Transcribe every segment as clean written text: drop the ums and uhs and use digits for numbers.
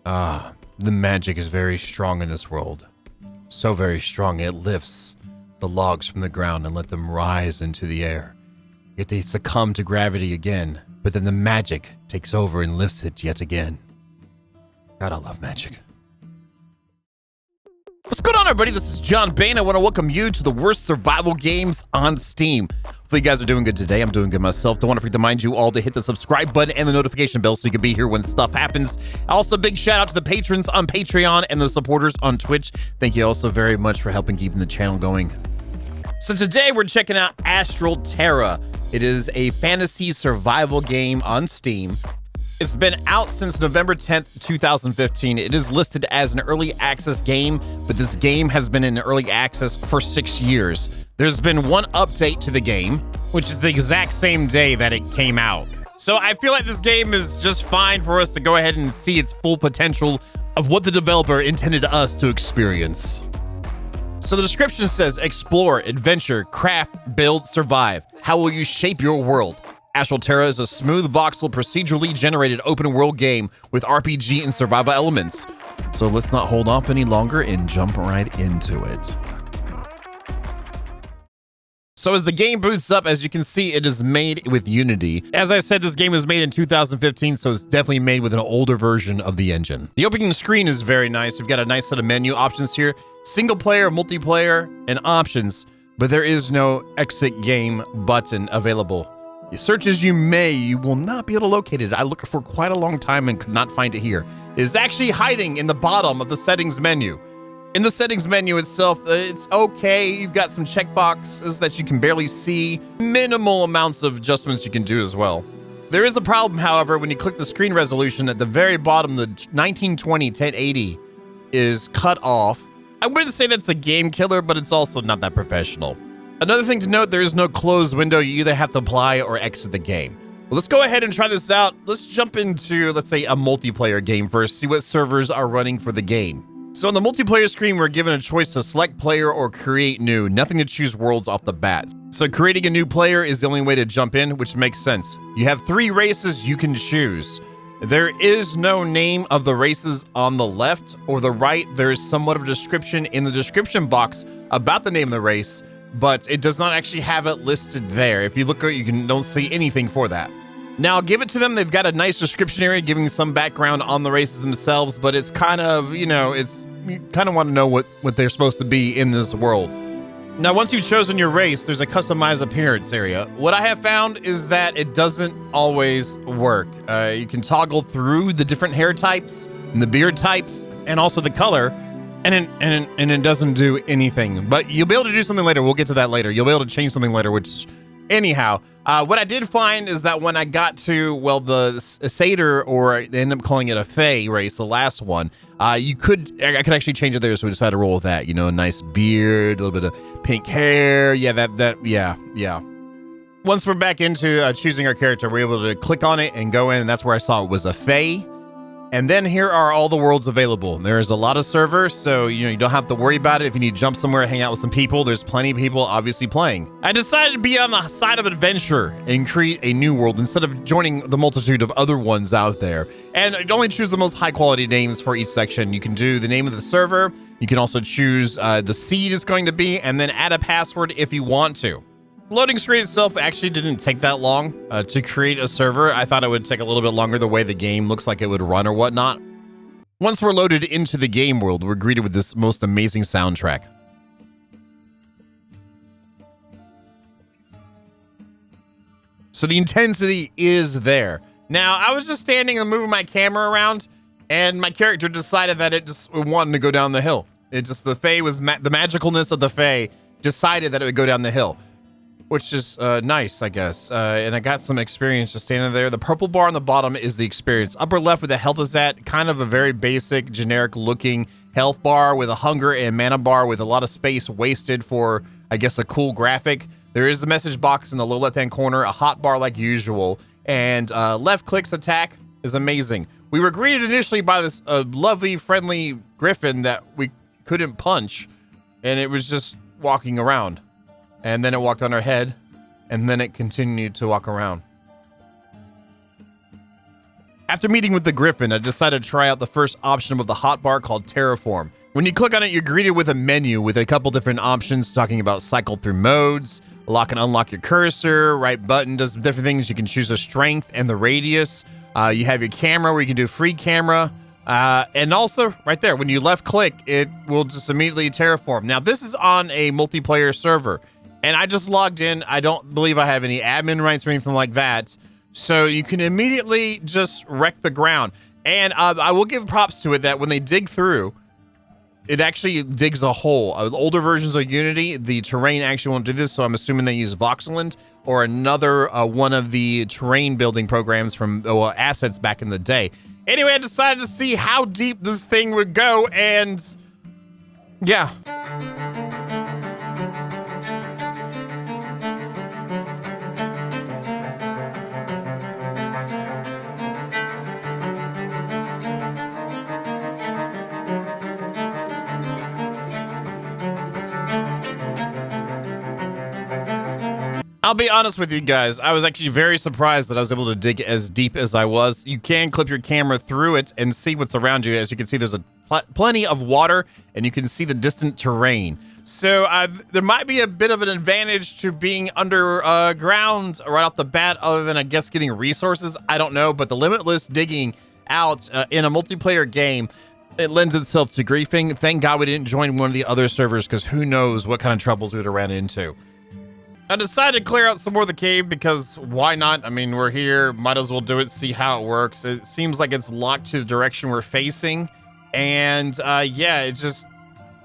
The magic is very strong in this world. So very strong it lifts the logs from the ground and let them rise into the air. Yet they succumb to gravity again, but then the magic takes over and lifts it yet again. God, I love magic. What's going on, everybody? This is John Bain. I want to welcome you to the worst survival games on Steam. Hopefully you guys are doing good today. I'm doing good myself. Don't want to forget to remind you all to hit the subscribe button and the notification bell so you can be here when stuff happens. Also, big shout out to the patrons on Patreon and the supporters on Twitch. Thank you also very much for helping keeping the channel going. So today we're checking out Astral Terra. It is a fantasy survival game on Steam. It's been out since November 10th, 2015. It is listed as an early access game, but this game has been in early access for 6 years. There's been one update to the game, which is the exact same day that it came out. So I feel like this game is just fine for us to go ahead and see its full potential of what the developer intended us to experience. So the description says, explore, adventure, craft, build, survive. How will you shape your world? Astral Terra is a smooth voxel procedurally generated open world game with RPG and survival elements. So let's not hold off any longer and jump right into it. So as the game boots up, as you can see, it is made with Unity. As I said, this game was made in 2015, so it's definitely made with an older version of the engine. The opening screen is very nice. We've got a nice set of menu options here. Single player, multiplayer, and options, but there is no exit game button available. Search as you may, you will not be able to locate it. I looked for quite a long time and could not find it here. It is actually hiding in the bottom of the settings menu. In the settings menu itself, it's okay. You've got some checkboxes that you can barely see. Minimal amounts of adjustments you can do as well. There is a problem, however, when you click the screen resolution at the very bottom, the 1920 1080 is cut off. I wouldn't say that's a game killer, but it's also not that professional. Another thing to note, there is no closed window. You either have to apply or exit the game. Well, let's go ahead and try this out. Let's jump into, let's say, a multiplayer game first, see what servers are running for the game. So on the multiplayer screen, we're given a choice to select player or create new, nothing to choose worlds off the bat. So creating a new player is the only way to jump in, which makes sense. You have 3 races you can choose. There is no name of the races on the left or the right. There is somewhat of a description in the description box about the name of the race, but it does not actually have it listed there. If you look at it, don't see anything for that. Now, I'll give it to them. They've got a nice description area giving some background on the races themselves, but it's kind of, you kind of want to know what they're supposed to be in this world. Now, once you've chosen your race, there's a customized appearance area. What I have found is that it doesn't always work. You can toggle through the different hair types and the beard types and also the color, and it doesn't do anything. But you'll be able to do something later. We'll get to that later. You'll be able to change something later, which, anyhow, what I did find is that when I got to, well, the Satyr, or they end up calling it a Fae race, the last one, I could actually change it there, so we decided to roll with that. You know, a nice beard, a little bit of pink hair. Yeah, yeah. Once we're back into choosing our character, we're able to click on it and go in, and that's where I saw it was a Fae. And then here are all the worlds available. There's a lot of servers, so you don't have to worry about it. If you need to jump somewhere, hang out with some people, there's plenty of people obviously playing. I decided to be on the side of adventure and create a new world instead of joining the multitude of other ones out there. And only choose the most high quality names for each section. You can do the name of the server. You can also choose the seed it's going to be, and then add a password if you want to. Loading screen itself actually didn't take that long to create a server. I thought it would take a little bit longer the way the game looks like it would run or whatnot. Once we're loaded into the game world, we're greeted with this most amazing soundtrack. So the intensity is there. Now, I was just standing and moving my camera around, and my character decided that it just wanted to go down the hill. The Fae was, the magicalness of the Fae decided that it would go down the hill. Which is nice, I guess. And I got some experience just standing there. The purple bar on the bottom is the experience. Upper left where the health is at, kind of a very basic, generic looking health bar with a hunger and mana bar with a lot of space wasted for, I guess, a cool graphic. There is the message box in the lower left-hand corner, a hot bar like usual, and left clicks attack is amazing. We were greeted initially by this lovely, friendly griffin that we couldn't punch, and it was just walking around. And then it walked on our head, and then it continued to walk around. After meeting with the Griffin, I decided to try out the first option of the hotbar called Terraform. When you click on it, you're greeted with a menu with a couple different options talking about cycle through modes, lock and unlock your cursor, right button does different things. You can choose the strength and the radius. You have your camera where you can do free camera. And also right there, when you left click, it will just immediately terraform. Now this is on a multiplayer server and I just logged in. I don't believe I have any admin rights or anything like that. So you can immediately just wreck the ground. And I will give props to it that when they dig through, it actually digs a hole. Older versions of Unity, the terrain actually won't do this. So I'm assuming they use Voxeland or another one of the terrain building programs from assets back in the day. Anyway, I decided to see how deep this thing would go, and yeah. I'll be honest with you guys, I was actually very surprised that I was able to dig as deep as I was. You can clip your camera through it and see what's around you. As you can see, there's plenty of water and you can see the distant terrain. So there might be a bit of an advantage to being underground right off the bat, other than I guess getting resources. I don't know, but the limitless digging out in a multiplayer game, it lends itself to griefing. Thank God we didn't join one of the other servers, because who knows what kind of troubles we would have ran into. I decided to clear out some more of the cave because why not? I mean, we're here, might as well do it, see how it works. It seems like it's locked to the direction we're facing. And yeah, it's just,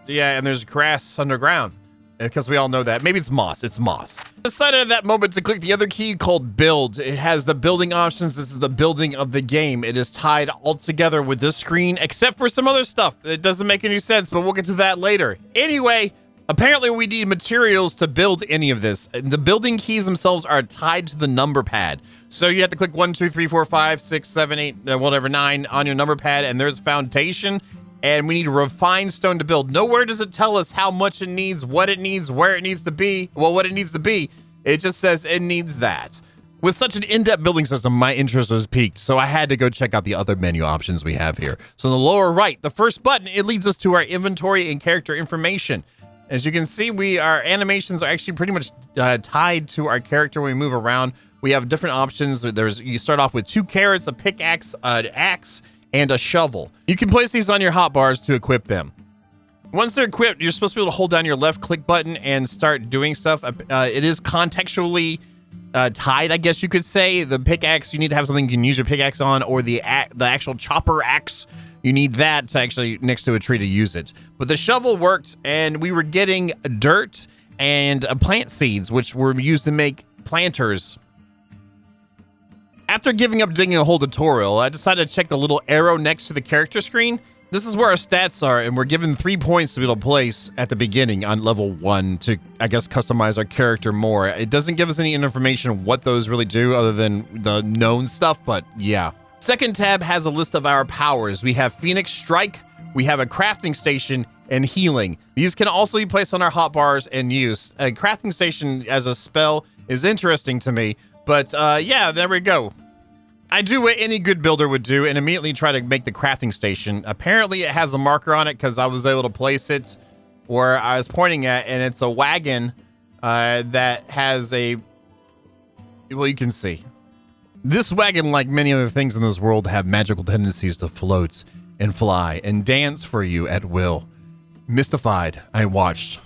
yeah, and there's grass underground because we all know that. Maybe it's moss, it's moss. I decided at that moment to click the other key called build. It has the building options. This is the building of the game. It is tied all together with this screen, except for some other stuff. It doesn't make any sense, but we'll get to that later. Anyway, apparently we need materials to build any of this. The building keys themselves are tied to the number pad. So you have to click 1, 2, 3, 4, 5, 6, 7, 8, whatever, 9 on your number pad, and there's foundation, and we need refined stone to build. Nowhere does it tell us how much it needs, what it needs, where it needs to be. Well, what it needs to be, it just says it needs that. With such an in-depth building system, my interest was piqued, so I had to go check out the other menu options we have here. So in the lower right, the first button, it leads us to our inventory and character information. As you can see, our animations are actually pretty much tied to our character when we move around. We have different options. You start off with 2 carrots, a pickaxe, an axe, and a shovel. You can place these on your hotbars to equip them. Once they're equipped, you're supposed to be able to hold down your left click button and start doing stuff. It is contextually tied, I guess you could say. The pickaxe, you need to have something you can use your pickaxe on, or the actual chopper axe. You need that to actually next to a tree to use it. But the shovel worked, and we were getting dirt and plant seeds, which were used to make planters. After giving up digging a whole tutorial, I decided to check the little arrow next to the character screen. This is where our stats are, and we're given 3 points to be able to place at the beginning on level 1 to, I guess, customize our character more. It doesn't give us any information what those really do other than the known stuff, but yeah. Second tab has a list of our powers. We have Phoenix Strike, we have a crafting station, and healing. These can also be placed on our hotbars and used. A crafting station as a spell is interesting to me, but yeah, there we go. I do what any good builder would do and immediately try to make the crafting station. Apparently it has a marker on it because I was able to place it where I was pointing at, and it's a wagon that has a, well, you can see. This wagon, like many other things in this world, have magical tendencies to float and fly and dance for you at will. Mystified, I watched.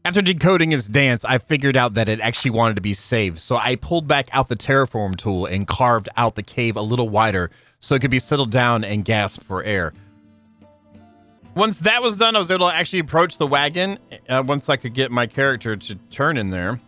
After decoding its dance, I figured out that it actually wanted to be saved, so I pulled back out the terraform tool and carved out the cave a little wider so it could be settled down and gasp for air. Once that was done, I was able to actually approach the wagon once I could get my character to turn in there.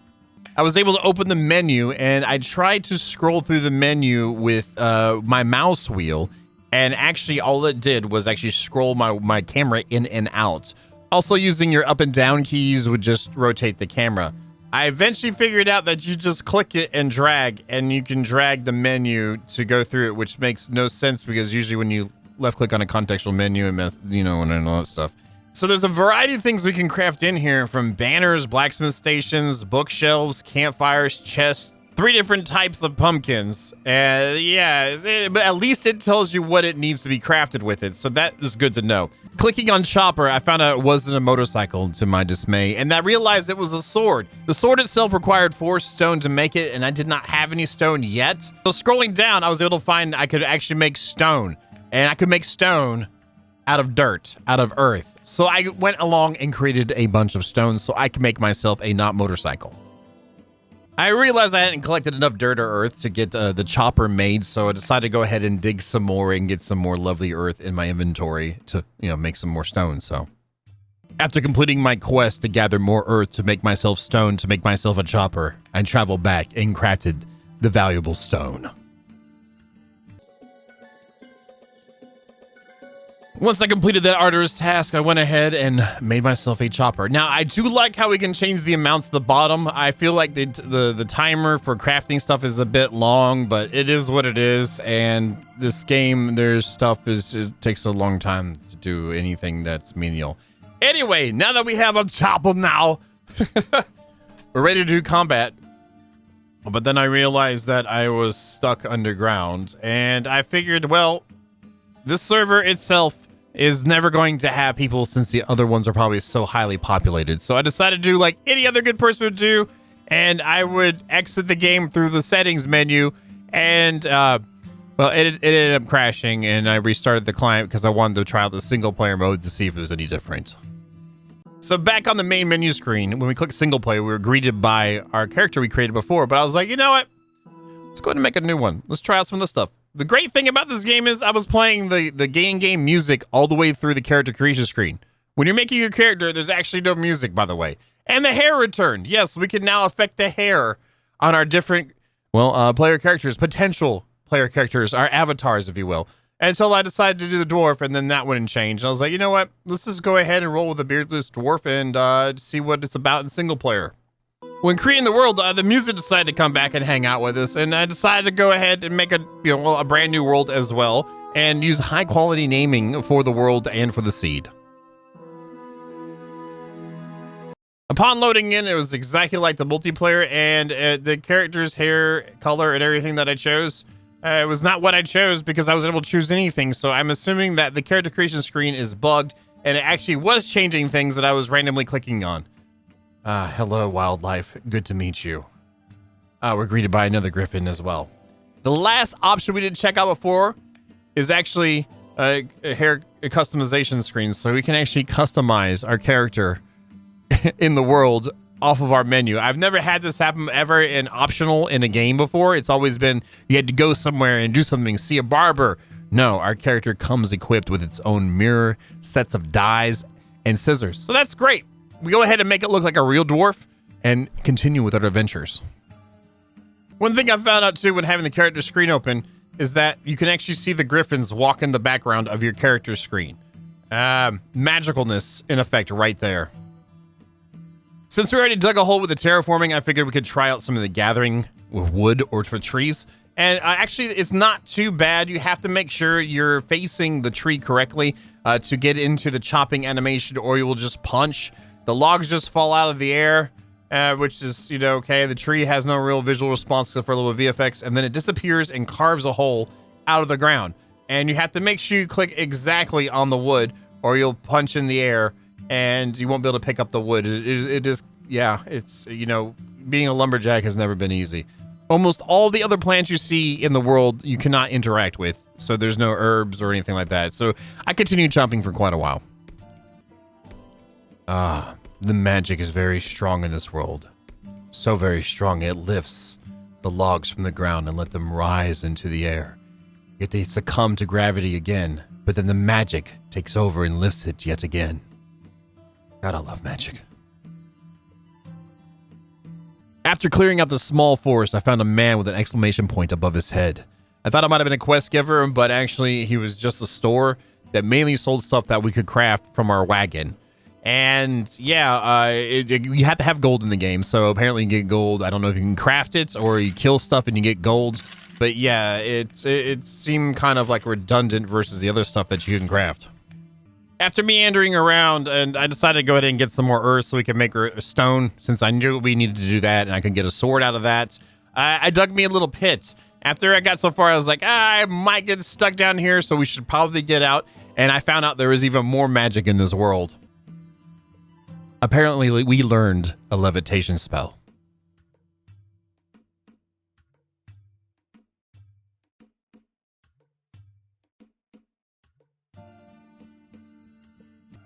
I was able to open the menu, and I tried to scroll through the menu with my mouse wheel, and actually all it did was actually scroll my camera in and out. Also, using your up and down keys would just rotate the camera. I eventually figured out that you just click it and drag, and you can drag the menu to go through it, which makes no sense because usually when you left click on a contextual menu, and all that stuff. So there's a variety of things we can craft in here, from banners, blacksmith stations, bookshelves, campfires, chests, 3 different types of pumpkins. Yeah, but at least it tells you what it needs to be crafted with it. So that is good to know. Clicking on chopper, I found out it wasn't a motorcycle, to my dismay, and I realized it was a sword. The sword itself required 4 stone to make it, and I did not have any stone yet. So scrolling down, I was able to find I could actually make stone, and I could make stone out of dirt, out of earth. So I went along and created a bunch of stones so I could make myself a not motorcycle. I realized I hadn't collected enough dirt or earth to get the chopper made, so I decided to go ahead and dig some more and get some more lovely earth in my inventory to, make some more stone. So after completing my quest to gather more earth to make myself stone to make myself a chopper, I traveled back and crafted the valuable stone. Once I completed that arduous task, I went ahead and made myself a chopper. Now, I do like how we can change the amounts at the bottom. I feel like the timer for crafting stuff is a bit long, but it is what it is. And this game, there's stuff it takes a long time to do anything that's menial. Anyway, now that we have a chopper now, we're ready to do combat. But then I realized that I was stuck underground, and I figured, well, this server itself is never going to have people since the other ones are probably so highly populated. So I decided to do like any other good person would do, and I would exit the game through the settings menu, and well, it ended up crashing, and I restarted the client because I wanted to try out the single player mode to see if it was any different. So back on the main menu screen, when we click single player, we were greeted by our character we created before, but I was like, you know what? Let's go ahead and make a new one. Let's try out some of this stuff. The great thing about this game is I was playing the game music all the way through the character creation screen. When you're making your character, there's actually no music, by the way. And the hair returned. Yes, we can now affect the hair on our different, player characters, potential player characters, our avatars, if you will. Until I decided to do the dwarf, and then that wouldn't change. And I was like, you know what? Let's just go ahead and roll with the beardless dwarf and see what it's about in single player. When creating the world, the music decided to come back and hang out with us, and I decided to go ahead and make a brand new world as well, and use high quality naming for the world and for the seed. Upon loading in, it was exactly like the multiplayer, and the character's hair color and everything that I chose, it was not what I chose because I wasn't able to choose anything. So I'm assuming that the character creation screen is bugged, and it actually was changing things that I was randomly clicking on. Hello, wildlife. Good to meet you. We're greeted by another griffin as well. The last option we didn't check out before is actually a hair customization screen, so we can actually customize our character in the world off of our menu. I've never had this happen ever in optional in a game before. It's always been you had to go somewhere and do something, see a barber. No, our character comes equipped with its own mirror, sets of dyes, and scissors. So that's great. We go ahead and make it look like a real dwarf and continue with our adventures. One thing I found out too when having the character screen open is that you can actually see the griffins walk in the background of your character screen. Magicalness in effect right there. Since we already dug a hole with the terraforming, I figured we could try out some of the gathering with wood or for trees. And actually, it's not too bad. You have to make sure you're facing the tree correctly to get into the chopping animation, or you will just punch. The logs just fall out of the air, which is, okay. The tree has no real visual response except for a little VFX, and then it disappears and carves a hole out of the ground. And you have to make sure you click exactly on the wood, or you'll punch in the air, and you won't be able to pick up the wood. It's, being a lumberjack has never been easy. Almost all the other plants you see in the world, you cannot interact with, so there's no herbs or anything like that. So I continued chopping for quite a while. The magic is very strong in this world. So very strong, it lifts the logs from the ground and let them rise into the air. Yet they succumb to gravity again, but then the magic takes over and lifts it yet again. God, I love magic. After clearing out the small forest, I found a man with an exclamation point above his head. I thought I might have been a quest giver, but actually he was just a store that mainly sold stuff that we could craft from our wagon. And yeah, you have to have gold in the game, so apparently you get gold. I don't know if you can craft it or you kill stuff and you get gold, but yeah, it seemed kind of like redundant versus the other stuff that you can craft. After meandering around, and I decided to go ahead and get some more earth so we could make a stone, since I knew we needed to do that, and I could get a sword out of that. I dug me a little pit. After I got so far, I was like, I might get stuck down here, so we should probably get out. And I found out there was even more magic in this world. Apparently, we learned a levitation spell.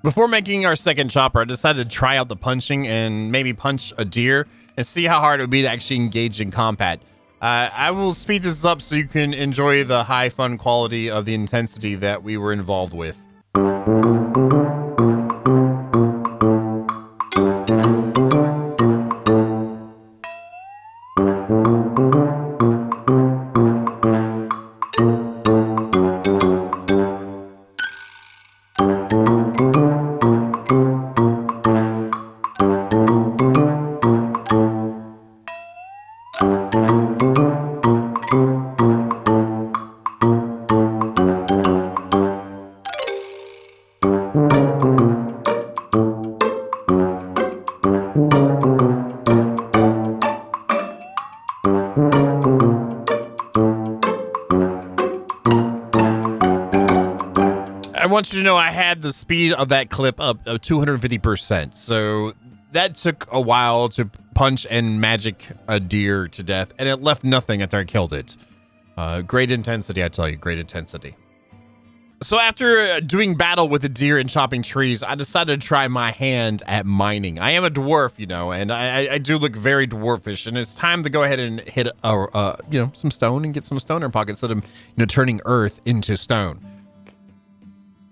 Before making our second chopper, I decided to try out the punching and maybe punch a deer and see how hard it would be to actually engage in combat. I will speed this up so you can enjoy the high fun quality of the intensity that we were involved with. I want you to know I had the speed of that clip up 250%. So that took a while to punch and magic a deer to death, and it left nothing after I killed it. Great intensity, I tell you, great intensity. So after doing battle with a deer and chopping trees, I decided to try my hand at mining. I am a dwarf, you know, and I do look very dwarfish, and it's time to go ahead and hit some stone and get some stone in our pockets instead of turning earth into stone.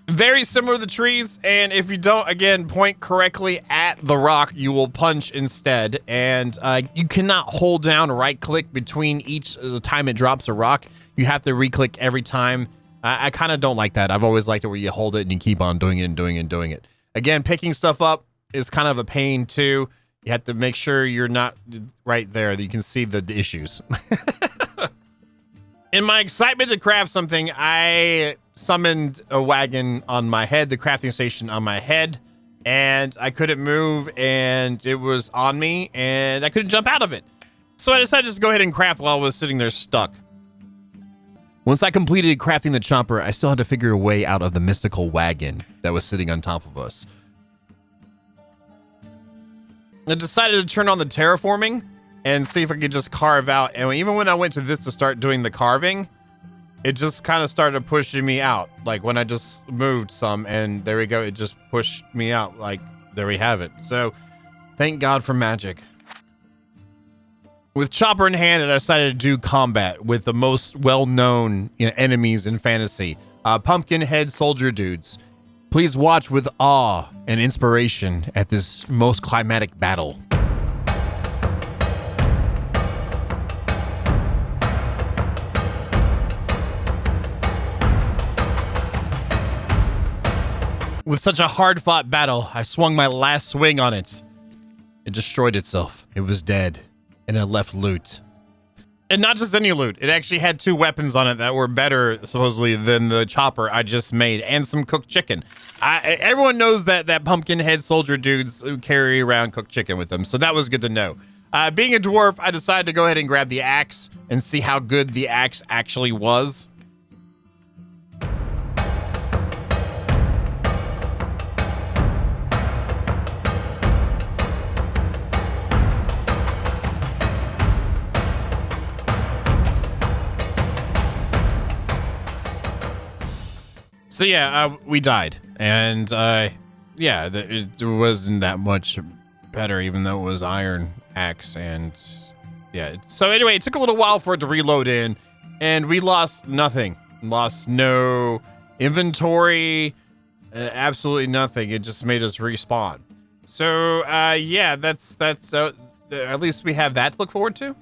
Very similar to the trees, and if you don't, again, point correctly at the rock, you will punch instead, and you cannot hold down right-click between each time it drops a rock. You have to re-click every time. I kind of don't like that. I've always liked it where you hold it and you keep on doing it and doing it and doing it. Again, picking stuff up is kind of a pain, too. You have to make sure you're not right there, that you can see the issues. In my excitement to craft something, I summoned a wagon on my head, the crafting station on my head, and I couldn't move, and it was on me, and I couldn't jump out of it. So I decided just to go ahead and craft while I was sitting there stuck. Once I completed crafting the chopper, I still had to figure a way out of the mystical wagon that was sitting on top of us. I decided to turn on the terraforming and see if I could just carve out. And even when I went to this to start doing the carving, it just kind of started pushing me out. Like when I just moved some, and there we go. It just pushed me out. Like, there we have it. So thank God for magic. With chopper in hand, I decided to do combat with the most well-known enemies in fantasy. Pumpkin head soldier dudes. Please watch with awe and inspiration at this most climatic battle. With such a hard-fought battle, I swung my last swing on it. It destroyed itself. It was dead, and it left loot. And not just any loot. It actually had 2 weapons on it that were better, supposedly, than the chopper I just made, and some cooked chicken. Everyone knows that pumpkin head soldier dudes who carry around cooked chicken with them, so that was good to know. Being a dwarf, I decided to go ahead and grab the axe and see how good the axe actually was. So yeah, we died, and yeah, it wasn't that much better, even though it was iron axe, and yeah. So anyway, it took a little while for it to reload in, and we lost nothing. Lost no inventory, absolutely nothing. It just made us respawn. So yeah, that's at least we have that to look forward to.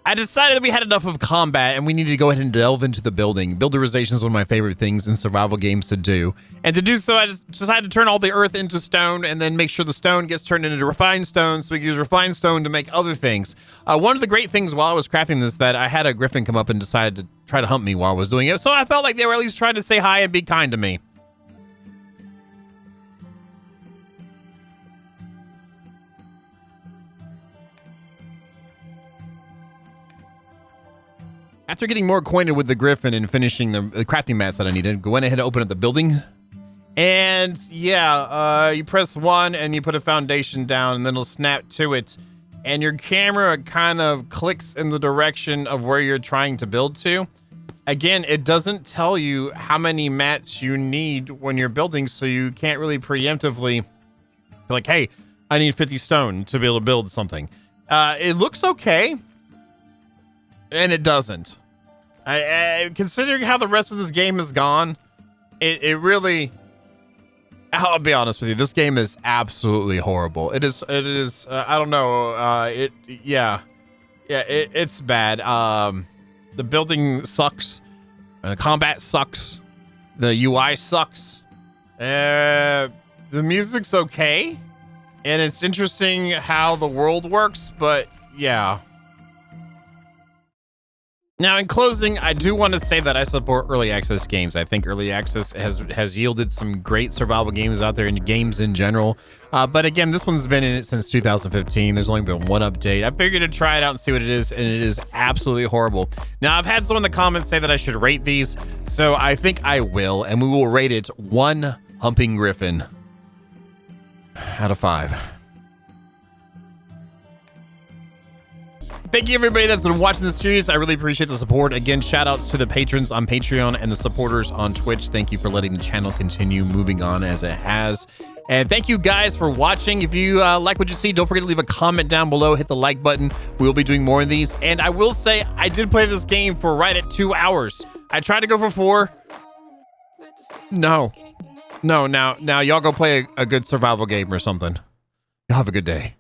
I decided that we had enough of combat and we needed to go ahead and delve into the building. Builderization is one of my favorite things in survival games to do. And to do so, I just decided to turn all the earth into stone and then make sure the stone gets turned into refined stone so we can use refined stone to make other things. One of the great things while I was crafting this, that I had a griffin come up and decided to try to hunt me while I was doing it. So I felt like they were at least trying to say hi and be kind to me. after getting more acquainted with the Griffin and finishing the crafting mats that I needed, go ahead and open up the building. And yeah, you press 1 and you put a foundation down, and then it'll snap to it. And your camera kind of clicks in the direction of where you're trying to build to. Again, it doesn't tell you how many mats you need when you're building, so you can't really preemptively be like, hey, I need 50 stone to be able to build something. It looks okay, and it doesn't. Considering how the rest of this game has gone, it really... I'll be honest with you. This game is absolutely horrible. It is. I don't know. It's bad. The building sucks. Combat sucks. The UI sucks. The music's okay, and it's interesting how the world works. But yeah. Now, in closing, I do want to say that I support early access games. I think early access has yielded some great survival games out there and games in general. But again, this one's been in it since 2015. There's only been one update. I figured to try it out and see what it is, and it is absolutely horrible. Now, I've had some in the comments say that I should rate these, so I think I will, and we will rate it 1 humping griffin out of 5. Thank you, everybody that's been watching this series. I really appreciate the support. Again, shout outs to the patrons on Patreon and the supporters on Twitch. Thank you for letting the channel continue moving on as it has. And thank you guys for watching. If you like what you see, don't forget to leave a comment down below. Hit the like button. We will be doing more of these. And I will say, I did play this game for right at 2 hours. I tried to go for 4. No. Now y'all go play a good survival game or something. Y'all have a good day.